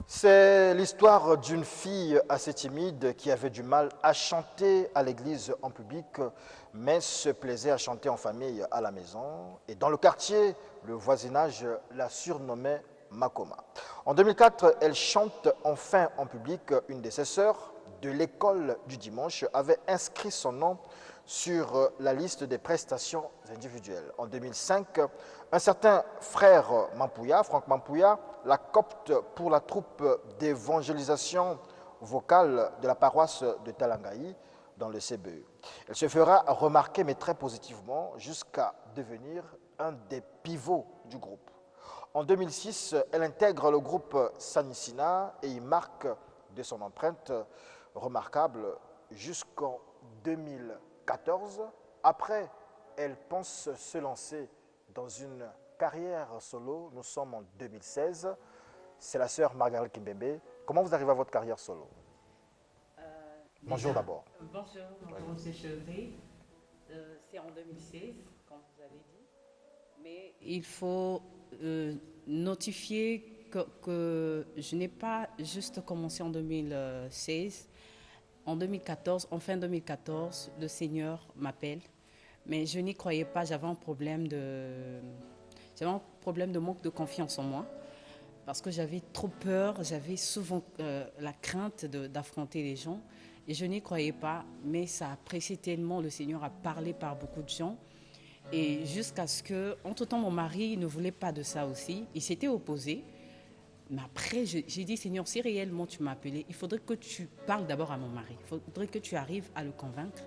C'est l'histoire d'une fille assez timide qui avait du mal à chanter à l'église en public, mais se plaisait à chanter en famille à la maison. Et dans le quartier, le voisinage la surnommait Makoma. En 2004, elle chante enfin en public. Une de ses sœurs de l'école du dimanche avait inscrit son nom sur la liste des prestations individuelles. En 2005, un certain frère Mampouya, Franck Mampouya, la copte pour la troupe d'évangélisation vocale de la paroisse de Talangaï dans le CBE. Elle se fera remarquer, mais très positivement, jusqu'à devenir un des pivots du groupe. En 2006, elle intègre le groupe Sanissina et y marque de son empreinte remarquable jusqu'en 2014. Après, elle pense se lancer dans une carrière solo. Nous sommes en 2016. C'est la sœur Margaret Kimbembe. Comment vous arrivez à votre carrière solo? Bonjour d'abord. Bonjour, mon c'est Chevry. C'est en 2016, comme vous avez dit. Mais il faut notifier que je n'ai pas juste commencé en 2016. En 2014, en fin 2014, le Seigneur m'appelle. Mais je n'y croyais pas, j'avais un problème de manque de confiance en moi. Parce que j'avais trop peur, j'avais souvent la crainte d'affronter les gens. Et je n'y croyais pas, mais ça appréciait tellement, le Seigneur a parlé par beaucoup de gens. Et jusqu'à ce que, entre-temps, mon mari ne voulait pas de ça aussi. Il s'était opposé. Mais après, j'ai dit, Seigneur, si réellement tu m'as appelé, il faudrait que tu parles d'abord à mon mari. Il faudrait que tu arrives à le convaincre.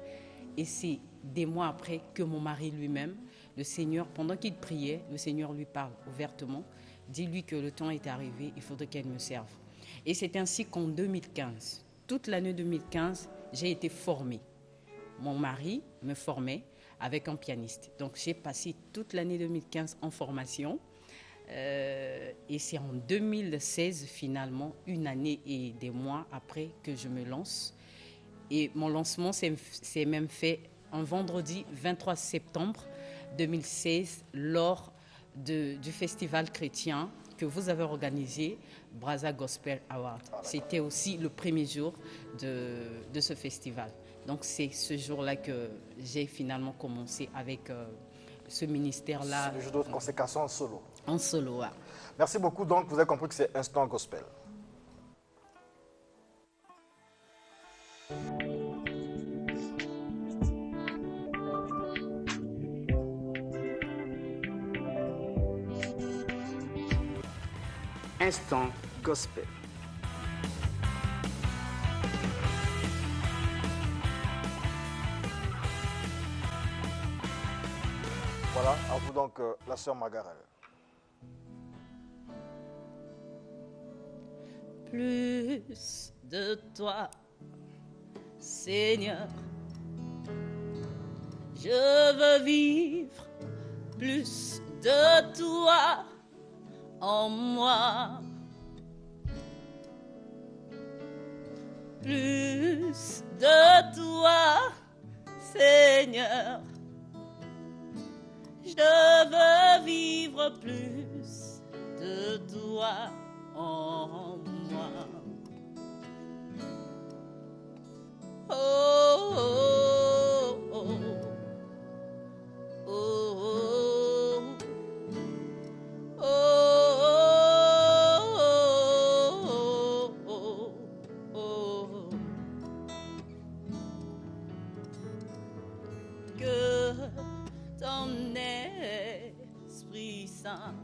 Et c'est des mois après que mon mari lui-même, le Seigneur, pendant qu'il priait, le Seigneur lui parle ouvertement. Dis-lui que le temps est arrivé, il faudrait qu'elle me serve. Et c'est ainsi qu'en 2015, toute l'année 2015, j'ai été formée. Mon mari me formait avec un pianiste. Donc j'ai passé toute l'année 2015 en formation. Et c'est en 2016, finalement, une année et des mois après que je me lance. Et mon lancement s'est même fait un vendredi 23 septembre 2016 lors du festival chrétien que vous avez organisé, Brazza Gospel Award. C'était aussi le premier jour de ce festival. Donc c'est ce jour-là que j'ai finalement commencé avec ce ministère-là. C'est le jour de votre consécration en solo. En solo, ouais. Merci beaucoup. Donc, vous avez compris que c'est Instant Gospel. Instant Gospel. Voilà, à vous donc la sœur Margaret. Plus de toi, Seigneur, je veux vivre plus de toi en moi. Plus de toi, Seigneur, je veux vivre plus de toi en moi. Oh, oh, oh, oh, oh, oh, oh, oh. Que ton Esprit Saint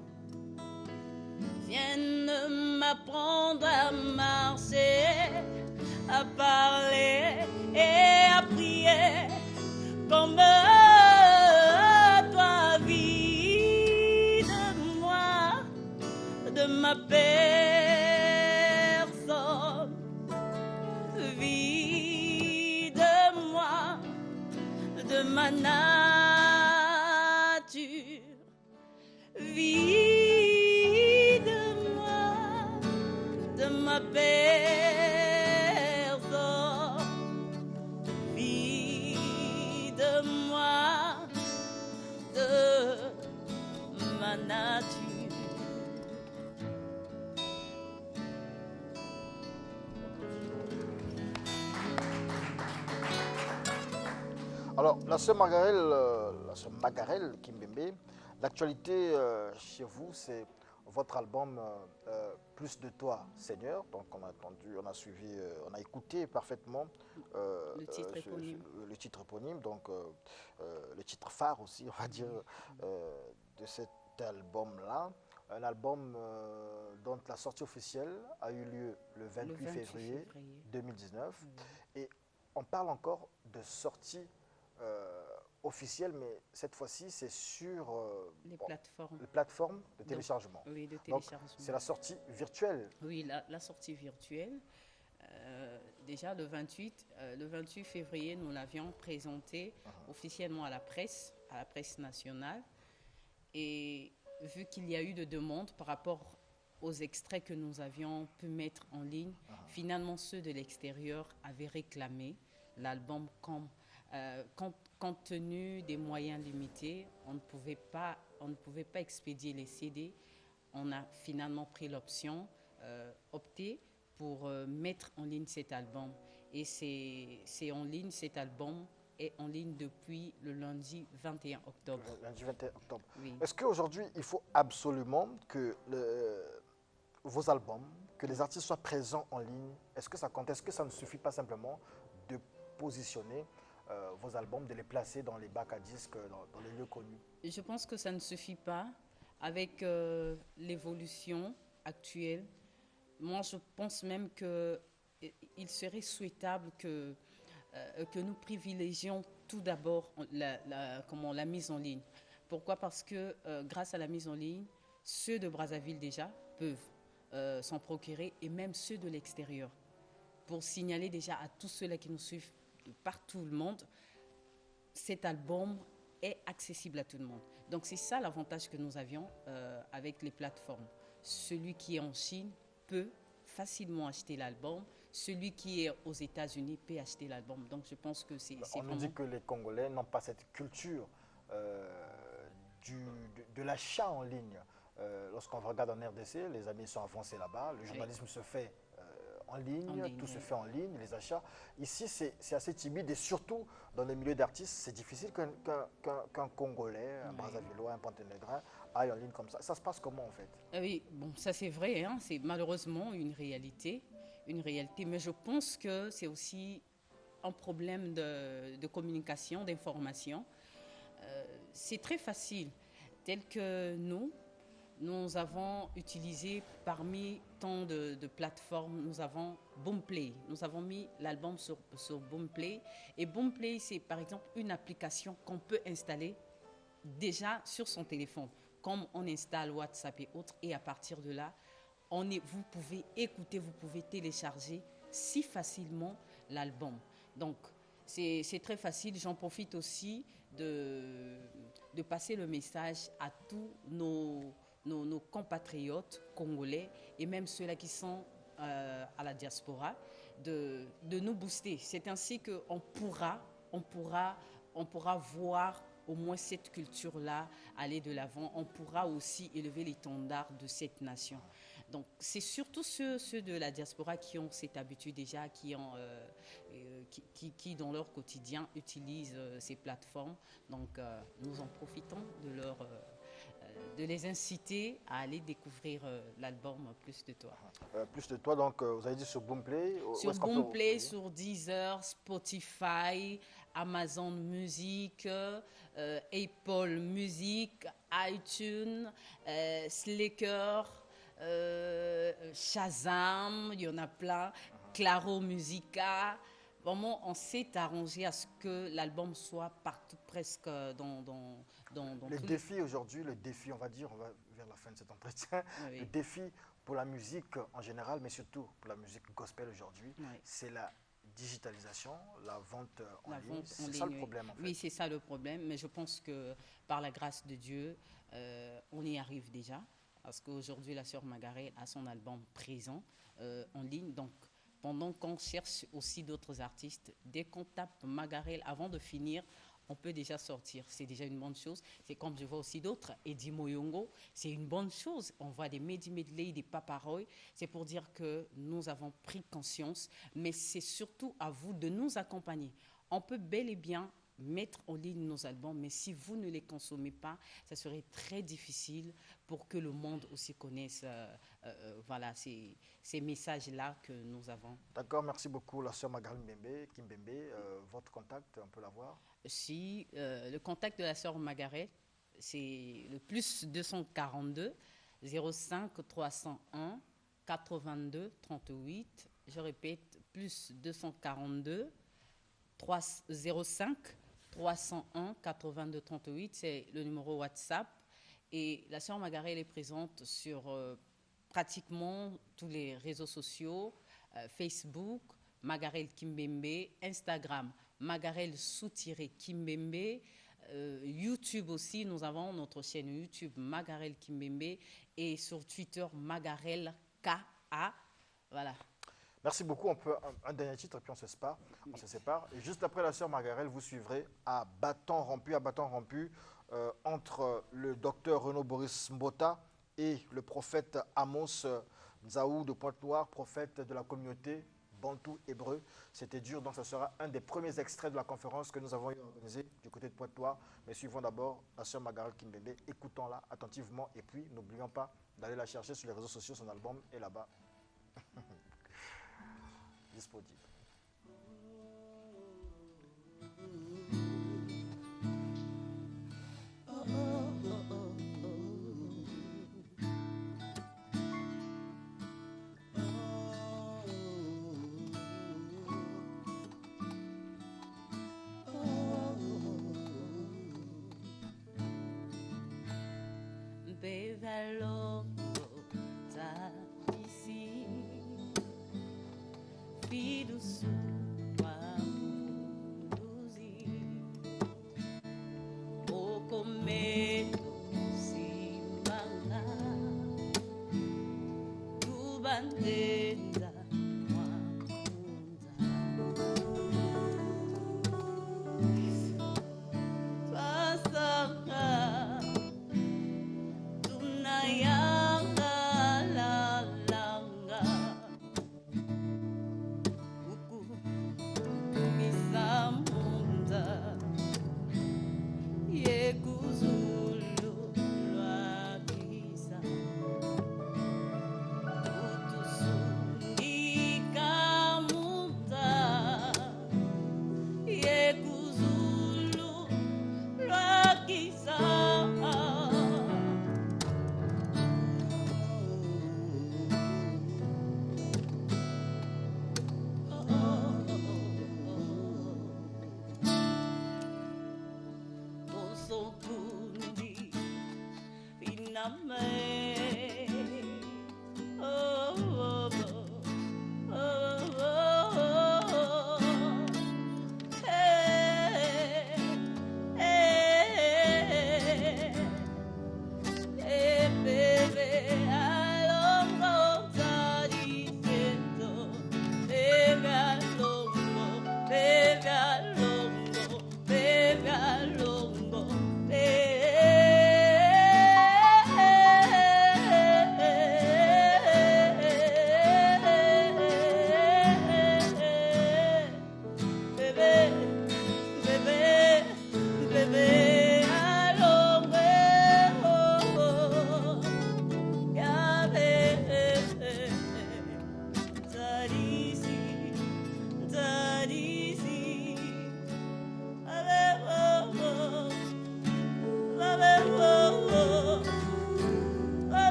vienne m'apprendre à marcher, à parler et à prier comme ma personne. Vis de moi, de ma nature. Vis de moi, de ma personne. Vis de moi, de ma nature. Alors, la sœur Magarel Kimbembe, l'actualité chez vous, c'est votre album Plus de toi, Seigneur. Donc, on a entendu, on a suivi, on a écouté parfaitement le titre éponyme, donc le titre phare aussi, on va dire, de cet album-là. Un album dont la sortie officielle a eu lieu le 28 février 2019. Et on parle encore de sortie officielle, mais cette fois-ci, c'est sur les plateformes de téléchargement. Donc, oui, de téléchargement. C'est la sortie virtuelle. Oui, la sortie virtuelle. Déjà, le 28 février, nous l'avions présenté officiellement à la presse nationale. Et vu qu'il y a eu de demandes par rapport aux extraits que nous avions pu mettre en ligne, finalement, ceux de l'extérieur avaient réclamé l'album comme compte tenu des moyens limités, on ne pouvait pas expédier les CD. On a finalement pris l'option, opté pour mettre en ligne cet album. Et c'est en ligne, cet album est en ligne depuis le lundi 21 octobre. Le lundi 21 octobre. Oui. Est-ce qu'aujourd'hui, il faut absolument que vos albums, que les artistes soient présents en ligne? Est-ce que ça compte? Est-ce que ça ne suffit pas simplement de positionner vos albums, de les placer dans les bacs à disques, dans les lieux connus? Je pense que ça ne suffit pas. Avec l'évolution actuelle, moi je pense même qu'il serait souhaitable que nous privilégions tout d'abord la mise en ligne. Pourquoi? Parce que grâce à la mise en ligne, ceux de Brazzaville déjà peuvent s'en procurer, et même ceux de l'extérieur, pour signaler déjà à tous ceux-là qui nous suivent de partout le monde, cet album est accessible à tout le monde. Donc c'est ça l'avantage que nous avions avec les plateformes. Celui qui est en Chine peut facilement acheter l'album. Celui qui est aux États-Unis peut acheter l'album. Donc je pense que c'est On nous dit que les Congolais n'ont pas cette culture de l'achat en ligne. Lorsqu'on regarde en RDC, les amis sont avancés là-bas, le journalisme se fait en ligne, tout se fait en ligne, les achats. Ici, c'est assez timide, et surtout dans les milieux d'artistes, c'est difficile qu'un Congolais, un Brazzavillois, un Panténégrin aille en ligne comme ça. Ça se passe comment en fait? Oui, bon, ça c'est vrai, hein, c'est malheureusement une réalité, mais je pense que c'est aussi un problème de communication, d'information. C'est très facile, tel que nous avons utilisé parmi tant de plateformes, nous avons Boomplay. Nous avons mis l'album sur Boomplay. Et Boomplay, c'est par exemple une application qu'on peut installer déjà sur son téléphone, comme on installe WhatsApp et autres. Et à partir de là, vous pouvez écouter, vous pouvez télécharger si facilement l'album. Donc, c'est très facile. J'en profite aussi de passer le message à tous nos compatriotes congolais, et même ceux-là qui sont à la diaspora, de nous booster. C'est ainsi qu'on pourra voir au moins cette culture-là aller de l'avant. On pourra aussi élever l'étendard de cette nation. Donc, c'est surtout ceux de la diaspora qui ont cette habitude déjà, qui dans leur quotidien utilisent ces plateformes. Donc, nous en profitons de les inciter à aller découvrir l'album Plus de toi. Plus de toi, donc vous avez dit sur Boomplay? Sur Boomplay, sur Deezer, Spotify, Amazon Music, Apple Music, iTunes, Slacker, Shazam, il y en a plein, Claro Musica. Vraiment, on s'est arrangé à ce que l'album soit partout, presque dans le défi aujourd'hui, on va dire, on va vers la fin de cet entretien, oui. Le défi pour la musique en général, mais surtout pour la musique gospel aujourd'hui, Oui. c'est la digitalisation, la vente en La ligne. vente en C'est ça le ligne, oui. problème en fait. Oui, c'est ça le problème, mais je pense que par la grâce de Dieu, on y arrive déjà. Parce qu'aujourd'hui, la sœur Margaret a son album présent en ligne. Donc, pendant qu'on cherche aussi d'autres artistes, dès qu'on tape Margaret avant de finir, on peut déjà sortir. C'est déjà une bonne chose. C'est comme je vois aussi d'autres. Eddie Moyongo, c'est une bonne chose. On voit des Mehdi Medley, des Paparoy. C'est pour dire que nous avons pris conscience. Mais c'est surtout à vous de nous accompagner. On peut bel et bien mettre en ligne nos albums, mais si vous ne les consommez pas, ça serait très difficile pour que le monde aussi connaisse voilà, ces messages-là que nous avons. D'accord, merci beaucoup la sœur Margaret Kimbembe. Votre contact, on peut l'avoir? Si le contact de la sœur Margaret, c'est le plus 242 05 301 82 38. Je répète, plus 242 05 301 82 38, c'est le numéro WhatsApp. Et la sœur Margaret, elle est présente sur pratiquement tous les réseaux sociaux, Facebook, Margaret Kimbembe, Instagram, Margaret _Kimbembe, YouTube aussi, nous avons notre chaîne YouTube Margaret Kimbembe et sur Twitter Margaret KA. Voilà. Merci beaucoup. On peut un dernier titre et puis on se sépare. Et juste après la sœur Margaret, vous suivrez à bâton rompu, entre le docteur Renaud Boris Mbota et le prophète Amos Nzaou de Pointe-Noire, prophète de la communauté bantou hébreu. C'était dur, donc ça sera un des premiers extraits de la conférence que nous avons organisée du côté de Pointe-Noire. Mais suivons d'abord la sœur Margaret Kimbembe, écoutons-la attentivement et puis n'oublions pas d'aller la chercher sur les réseaux sociaux, son album est là-bas. Disponible.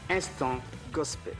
Instant Gospel.